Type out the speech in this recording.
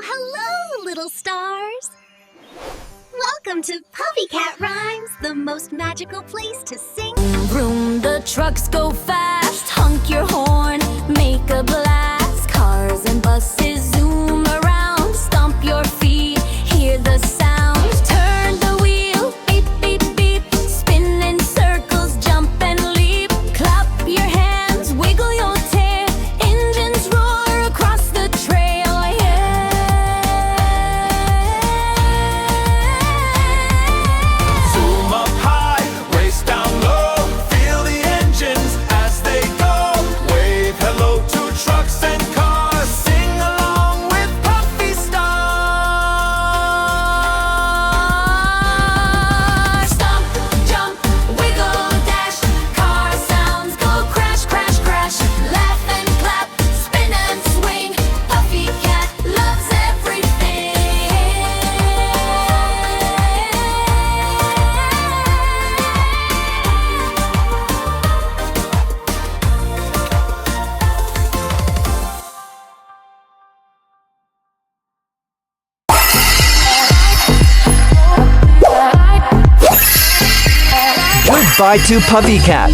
Hello, little stars! Welcome to Puffy Cat Rhymes, the most magical place to sing. Vroom, the trucks go fast, honk your horn, make a blast. Cars and buses zoom around, stomp your feet, hear the sound. Turn the wheel, beep, beep, beep, spin in circles, jump and leap. Clap your hands, wiggle your tail, engines roar across the trail, yeah. Zoom up high, race down low, feel the engines as they go. Wave hello to trucks and cars, sing along with Puffy stars. Stomp, jump, wiggle, dash, car sounds go crash, crash, crash. Laugh and clap, spin and swing. Puffy Cat loves everything. Goodbye to Puffy Cat.